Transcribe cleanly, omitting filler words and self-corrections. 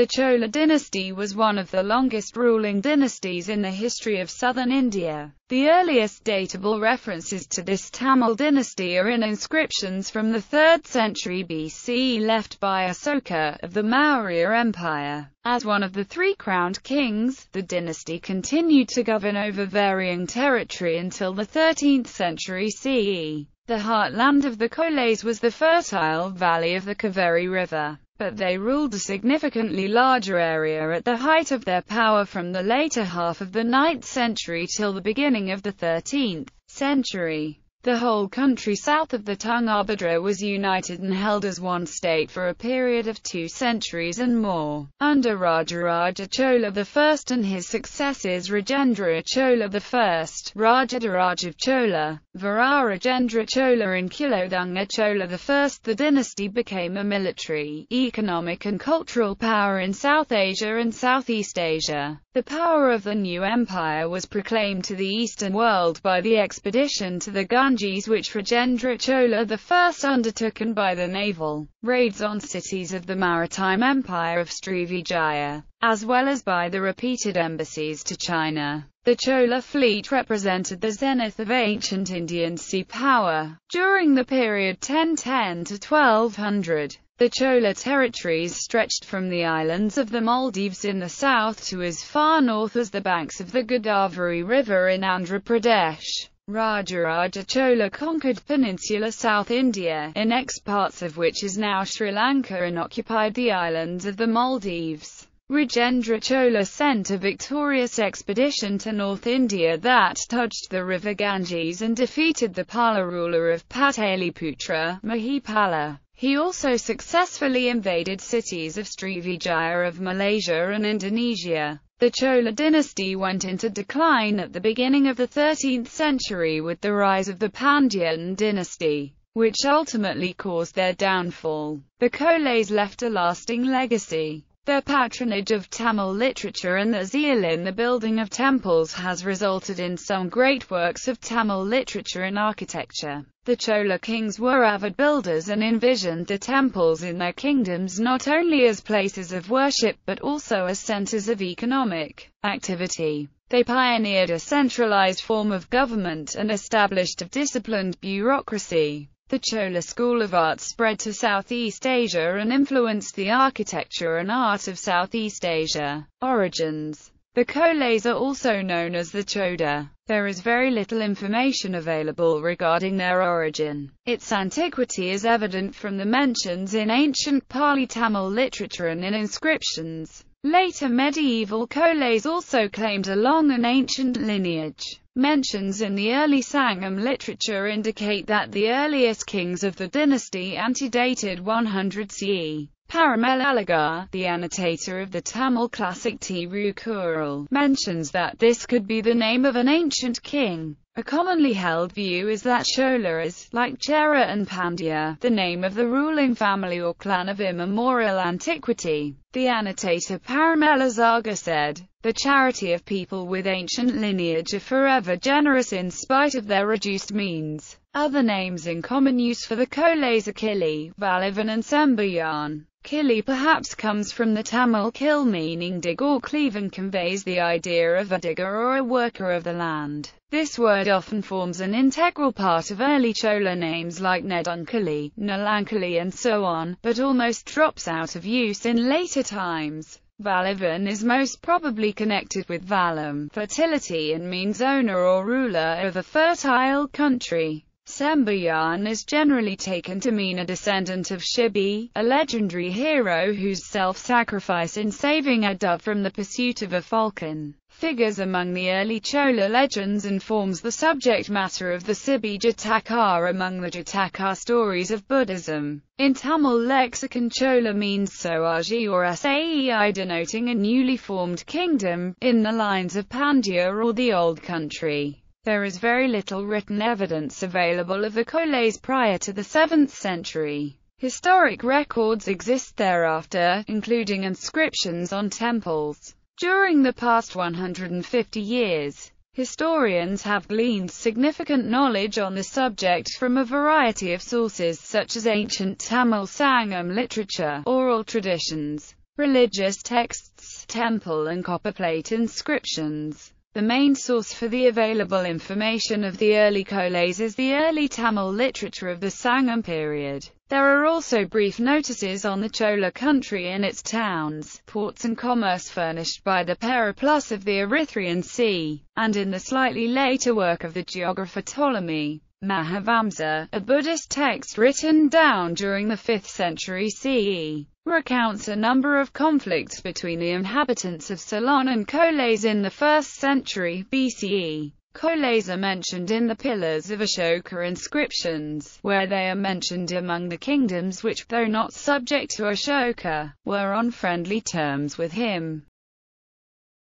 The Chola dynasty was one of the longest ruling dynasties in the history of southern India. The earliest datable references to this Tamil dynasty are in inscriptions from the 3rd century BC left by Asoka of the Maurya Empire. As one of the 3 crowned kings, the dynasty continued to govern over varying territory until the 13th century CE. The heartland of the Cholas was the fertile valley of the Kaveri River, but they ruled a significantly larger area at the height of their power from the later half of the 9th century till the beginning of the 13th century. The whole country south of the Tungabhadra was united and held as one state for a period of 2 centuries and more. Under Rajaraja Chola I and his successors Rajendra Chola I, Rajadharaj of Chola, Virarajendra Chola and Kulodunga Chola I, the dynasty became a military, economic and cultural power in South Asia and Southeast Asia. The power of the new empire was proclaimed to the Eastern world by the expedition to the Ganges which Rajendra Chola I undertook, and by the naval raids on cities of the maritime empire of Srivijaya, as well as by the repeated embassies to China. The Chola fleet represented the zenith of ancient Indian sea power. During the period 1010 to 1200, the Chola territories stretched from the islands of the Maldives in the south to as far north as the banks of the Godavari River in Andhra Pradesh. Rajaraja Chola conquered peninsular South India, in parts of which is now Sri Lanka, and occupied the islands of the Maldives. Rajendra Chola sent a victorious expedition to North India that touched the river Ganges and defeated the Pala ruler of Pataliputra, Mahipala. He also successfully invaded cities of Srivijaya of Malaysia and Indonesia. The Chola dynasty went into decline at the beginning of the 13th century with the rise of the Pandyan dynasty, which ultimately caused their downfall. The Cholas left a lasting legacy. Their patronage of Tamil literature and their zeal in the building of temples has resulted in some great works of Tamil literature and architecture. The Chola kings were avid builders and envisioned the temples in their kingdoms not only as places of worship but also as centers of economic activity. They pioneered a centralized form of government and established a disciplined bureaucracy. The Chola school of art spread to Southeast Asia and influenced the architecture and art of Southeast Asia. Origins. The Cholas are also known as the Choda. There is very little information available regarding their origin. Its antiquity is evident from the mentions in ancient Pali Tamil literature and in inscriptions. Later medieval Cholas also claimed a long and ancient lineage. Mentions in the early Sangam literature indicate that the earliest kings of the dynasty antedated 100 CE. Paramelalagar, the annotator of the Tamil classic Tirukural, mentions that this could be the name of an ancient king. A commonly held view is that Chola is, like Chera and Pandya, the name of the ruling family or clan of immemorial antiquity. The annotator Paramelalagar said, "The charity of people with ancient lineage are forever generous in spite of their reduced means." Other names in common use for the Cholas are Kili, Valavan and Sembayan. Kili perhaps comes from the Tamil kil meaning dig or cleave and conveys the idea of a digger or a worker of the land. This word often forms an integral part of early Chola names like Nedunkali, Nalankali and so on, but almost drops out of use in later times. Valavan is most probably connected with Valam, fertility, and means owner or ruler of a fertile country. Sembayan is generally taken to mean a descendant of Shibi, a legendary hero whose self-sacrifice in saving a dove from the pursuit of a falcon figures among the early Chola legends and forms the subject matter of the Sibi Jataka among the Jataka stories of Buddhism. In Tamil lexicon, Chola means Soaji or Sai, denoting a newly formed kingdom, in the lines of Pandya or the Old Country. There is very little written evidence available of the Cholas prior to the 7th century. Historic records exist thereafter, including inscriptions on temples. During the past 150 years, historians have gleaned significant knowledge on the subject from a variety of sources such as ancient Tamil Sangam literature, oral traditions, religious texts, temple and copperplate inscriptions. The main source for the available information of the early Cholas is the early Tamil literature of the Sangam period. There are also brief notices on the Chola country and its towns, ports and commerce furnished by the periplus of the Erythraean Sea, and in the slightly later work of the geographer Ptolemy. Mahavamsa, a Buddhist text written down during the 5th century CE, recounts a number of conflicts between the inhabitants of Ceylon and Cholas in the 1st century BCE. Cholas are mentioned in the Pillars of Ashoka inscriptions, where they are mentioned among the kingdoms which, though not subject to Ashoka, were on friendly terms with him.